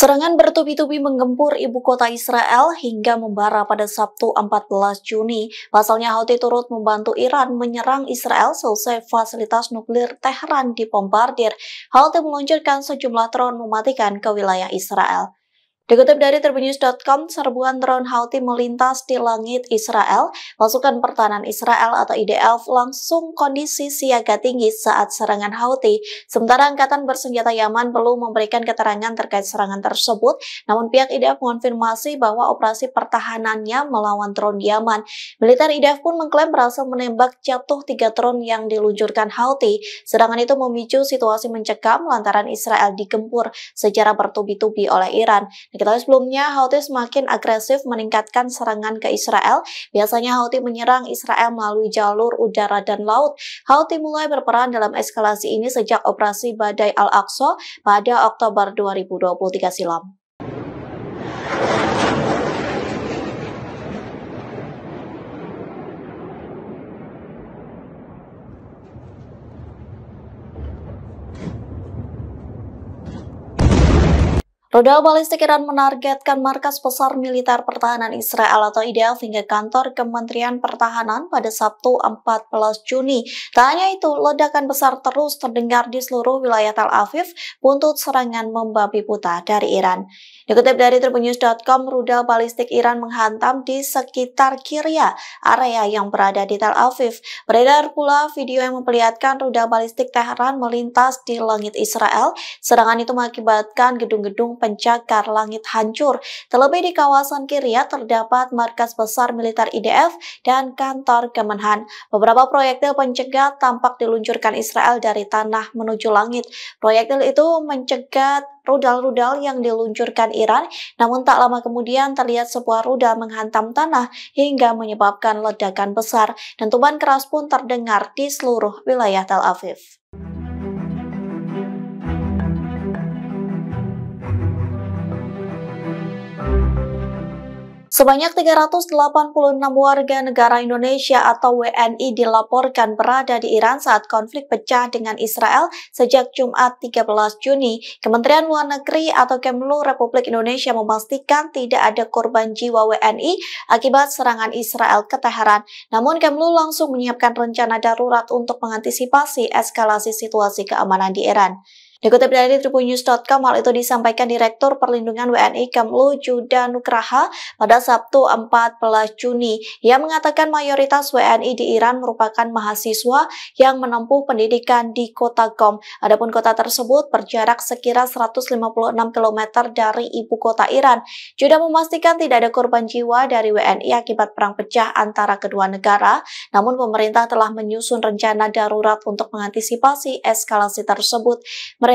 Serangan bertubi-tubi menggempur ibu kota Israel hingga membara pada Sabtu 14 Juni. Pasalnya Houthi turut membantu Iran menyerang Israel selesai fasilitas nuklir Tehran dibombardir. Houthi meluncurkan sejumlah drone mematikan ke wilayah Israel. Dikutip dari Tribunnews.com, serbuan drone Houthi melintas di langit Israel. Pasukan Pertahanan Israel atau IDF langsung kondisi siaga tinggi saat serangan Houthi. Sementara Angkatan Bersenjata Yaman belum memberikan keterangan terkait serangan tersebut, namun pihak IDF mengonfirmasi bahwa operasi pertahanannya melawan drone Yaman. Militer IDF pun mengklaim berhasil menembak jatuh 3 drone yang diluncurkan Houthi. Serangan itu memicu situasi mencekam lantaran Israel digempur secara bertubi-tubi oleh Iran. Diketahui sebelumnya, Houthi semakin agresif meningkatkan serangan ke Israel. Biasanya Houthi menyerang Israel melalui jalur udara dan laut. Houthi mulai berperan dalam eskalasi ini sejak operasi Badai Al-Aqsa pada Oktober 2023 silam. Rudal balistik Iran menargetkan markas besar militer pertahanan Israel atau IDF hingga kantor Kementerian Pertahanan pada Sabtu 14 Juni. Tak hanya itu, ledakan besar terus terdengar di seluruh wilayah Tel Aviv buntut serangan membabi buta dari Iran. Dikutip dari Tribunnews.com, rudal balistik Iran menghantam di sekitar Kiryat, area yang berada di Tel Aviv. Beredar pula video yang memperlihatkan rudal balistik Tehran melintas di langit Israel. Serangan itu mengakibatkan gedung-gedung penjagar langit hancur. Terlebih di kawasan Kiryat terdapat markas besar militer IDF dan kantor Kemenhan. Beberapa proyektil pencegat tampak diluncurkan Israel dari tanah menuju langit. Proyektil itu mencegat rudal-rudal yang diluncurkan Iran, namun tak lama kemudian terlihat sebuah rudal menghantam tanah hingga menyebabkan ledakan besar. Dentuman keras pun terdengar di seluruh wilayah Tel Aviv. Sebanyak 386 warga negara Indonesia atau WNI dilaporkan berada di Iran saat konflik pecah dengan Israel sejak Jumat 13 Juni. Kementerian Luar Negeri atau Kemlu Republik Indonesia memastikan tidak ada korban jiwa WNI akibat serangan Israel ke Teheran. Namun Kemlu langsung menyiapkan rencana darurat untuk mengantisipasi eskalasi situasi keamanan di Iran. Dikutip dari Tribunnews.com, hal itu disampaikan Direktur Perlindungan WNI Kemlu Juda Nugraha pada Sabtu 14 Juni. Ia mengatakan mayoritas WNI di Iran merupakan mahasiswa yang menempuh pendidikan di kota Qom. Adapun kota tersebut berjarak sekira 156 km dari ibu kota Iran. Juda memastikan tidak ada korban jiwa dari WNI akibat perang pecah antara kedua negara, namun pemerintah telah menyusun rencana darurat untuk mengantisipasi eskalasi tersebut. Mereka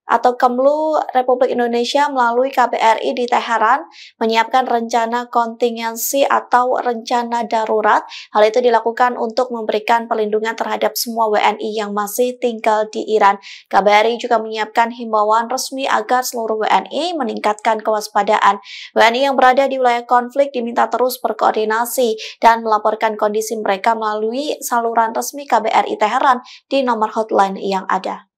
atau Kemlu Republik Indonesia melalui KBRI di Teheran menyiapkan rencana kontingensi atau rencana darurat. Hal itu dilakukan untuk memberikan perlindungan terhadap semua WNI yang masih tinggal di Iran. KBRI juga menyiapkan himbauan resmi agar seluruh WNI meningkatkan kewaspadaan. WNI yang berada di wilayah konflik diminta terus berkoordinasi dan melaporkan kondisi mereka melalui saluran resmi KBRI Teheran di nomor hotline yang ada.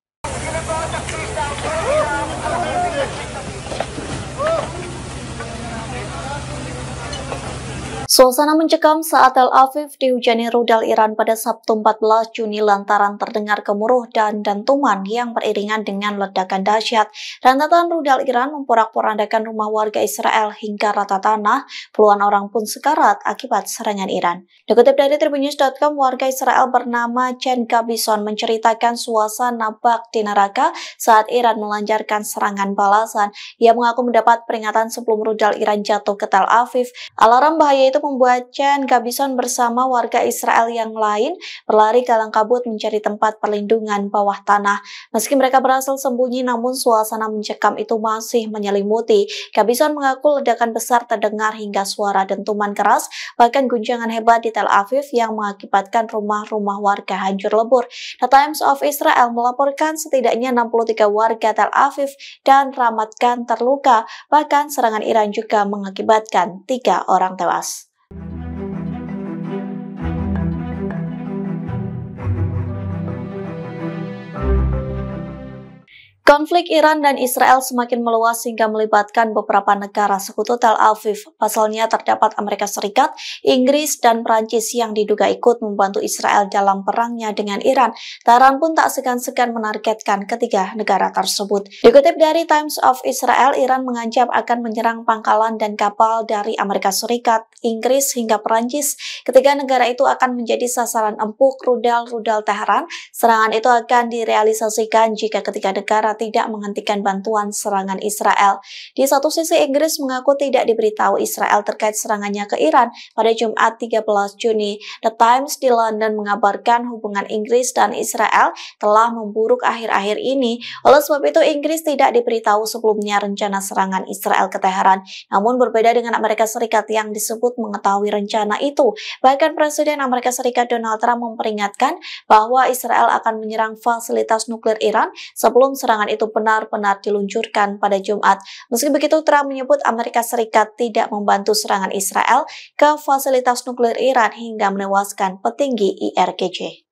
Suasana mencekam saat Tel Aviv dihujani rudal Iran pada Sabtu 14 Juni lantaran terdengar gemuruh dan dentuman yang beriringan dengan ledakan dahsyat. Rentetan rudal Iran memporak-porandakan rumah warga Israel hingga rata tanah. Puluhan orang pun sekarat akibat serangan Iran. Dikutip dari Tribunnews.com, warga Israel bernama Chen Gabison menceritakan suasana bak di neraka saat Iran melancarkan serangan balasan. Ia mengaku mendapat peringatan sebelum rudal Iran jatuh ke Tel Aviv. Alarm bahaya itu membuat Chen Gabison bersama warga Israel yang lain berlari kalang kabut mencari tempat perlindungan bawah tanah. Meski mereka berhasil sembunyi, namun suasana mencekam itu masih menyelimuti. Gabison mengaku ledakan besar terdengar hingga suara dentuman keras, bahkan guncangan hebat di Tel Aviv yang mengakibatkan rumah-rumah warga hancur lebur. The Times of Israel melaporkan setidaknya 63 warga Tel Aviv dan Ramat Gan terluka, bahkan serangan Iran juga mengakibatkan 3 orang tewas. Konflik Iran dan Israel semakin meluas hingga melibatkan beberapa negara sekutu Tel Aviv. Pasalnya terdapat Amerika Serikat, Inggris, dan Prancis yang diduga ikut membantu Israel dalam perangnya dengan Iran. Tehran pun tak segan-segan menargetkan ketiga negara tersebut. Dikutip dari Times of Israel, Iran mengancam akan menyerang pangkalan dan kapal dari Amerika Serikat, Inggris, hingga Prancis. Ketiga negara itu akan menjadi sasaran empuk rudal-rudal Tehran. Serangan itu akan direalisasikan jika ketiga negara tidak menghentikan bantuan serangan Israel. Di satu sisi, Inggris mengaku tidak diberitahu Israel terkait serangannya ke Iran pada Jumat 13 Juni. The Times di London mengabarkan hubungan Inggris dan Israel telah memburuk akhir-akhir ini. Oleh sebab itu, Inggris tidak diberitahu sebelumnya rencana serangan Israel ke Teheran. Namun berbeda dengan Amerika Serikat yang disebut mengetahui rencana itu. Bahkan Presiden Amerika Serikat Donald Trump memperingatkan bahwa Israel akan menyerang fasilitas nuklir Iran sebelum serangan itu benar-benar diluncurkan pada Jumat. Meski begitu, Trump menyebut Amerika Serikat tidak membantu serangan Israel ke fasilitas nuklir Iran hingga menewaskan petinggi IRGC.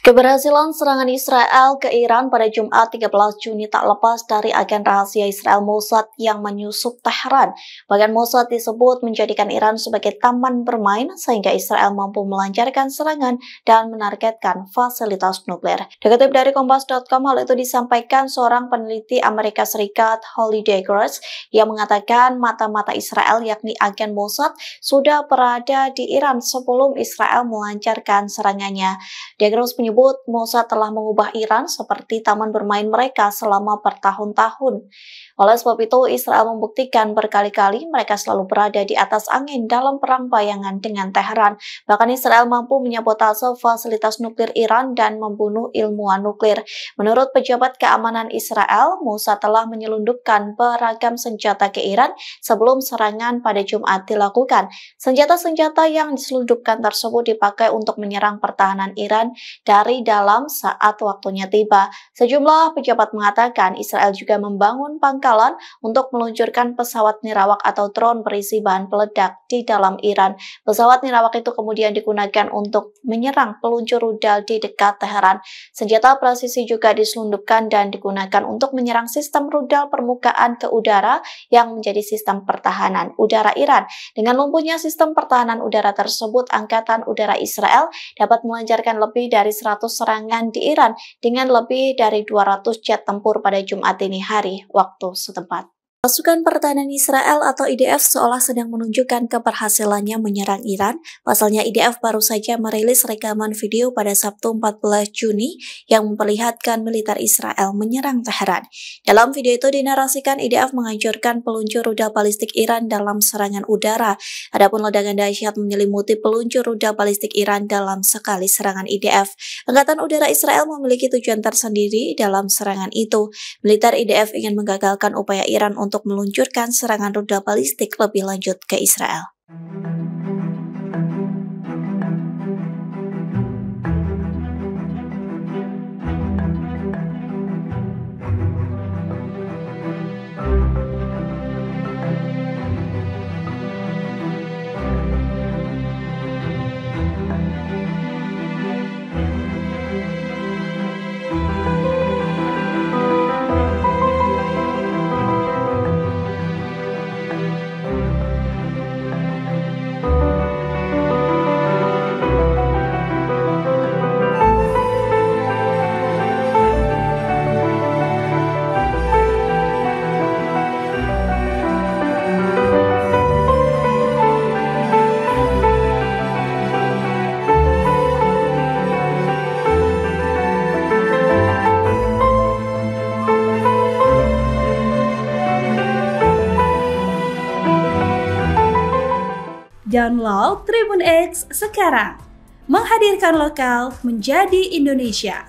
Keberhasilan serangan Israel ke Iran pada Jumat 13 Juni tak lepas dari agen rahasia Israel Mossad yang menyusup Tehran. Bahkan Mossad disebut menjadikan Iran sebagai taman bermain sehingga Israel mampu melancarkan serangan dan menargetkan fasilitas nuklir. Dikutip dari Kompas.com, hal itu disampaikan seorang peneliti Amerika Serikat, Holly Deggers, yang mengatakan mata-mata Israel yakni agen Mossad sudah berada di Iran sebelum Israel melancarkan serangannya. Deggers menyebut Mossad telah mengubah Iran seperti taman bermain mereka selama bertahun-tahun. Oleh sebab itu, Israel membuktikan berkali-kali mereka selalu berada di atas angin dalam perang bayangan dengan Teheran. Bahkan Israel mampu menyabotase fasilitas nuklir Iran dan membunuh ilmuwan nuklir. Menurut pejabat keamanan Israel, Mossad telah menyelundupkan beragam senjata ke Iran sebelum serangan pada Jumat dilakukan. Senjata-senjata yang diselundupkan tersebut dipakai untuk menyerang pertahanan Iran dari dalam saat waktunya tiba. Sejumlah pejabat mengatakan Israel juga membangun pangkalan untuk meluncurkan pesawat nirawak atau drone berisi bahan peledak di dalam Iran. Pesawat nirawak itu kemudian digunakan untuk menyerang peluncur rudal di dekat Teheran. Senjata presisi juga diselundupkan dan digunakan untuk menyerang sistem rudal permukaan ke udara yang menjadi sistem pertahanan udara Iran. Dengan lumpuhnya sistem pertahanan udara tersebut, Angkatan Udara Israel dapat melancarkan lebih dari 100 serangan di Iran dengan lebih dari 200 jet tempur pada Jumat dini hari waktu setempat. Pasukan Pertahanan Israel atau IDF seolah sedang menunjukkan keberhasilannya menyerang Iran. Pasalnya IDF baru saja merilis rekaman video pada Sabtu 14 Juni yang memperlihatkan militer Israel menyerang Teheran. Dalam video itu dinarasikan IDF menghancurkan peluncur rudal balistik Iran dalam serangan udara. Adapun ledakan dahsyat menyelimuti peluncur rudal balistik Iran dalam sekali serangan IDF. Angkatan Udara Israel memiliki tujuan tersendiri dalam serangan itu. Militer IDF ingin menggagalkan upaya Iran untuk meluncurkan serangan rudal balistik lebih lanjut ke Israel. Download Tribun X sekarang, menghadirkan lokal menjadi Indonesia.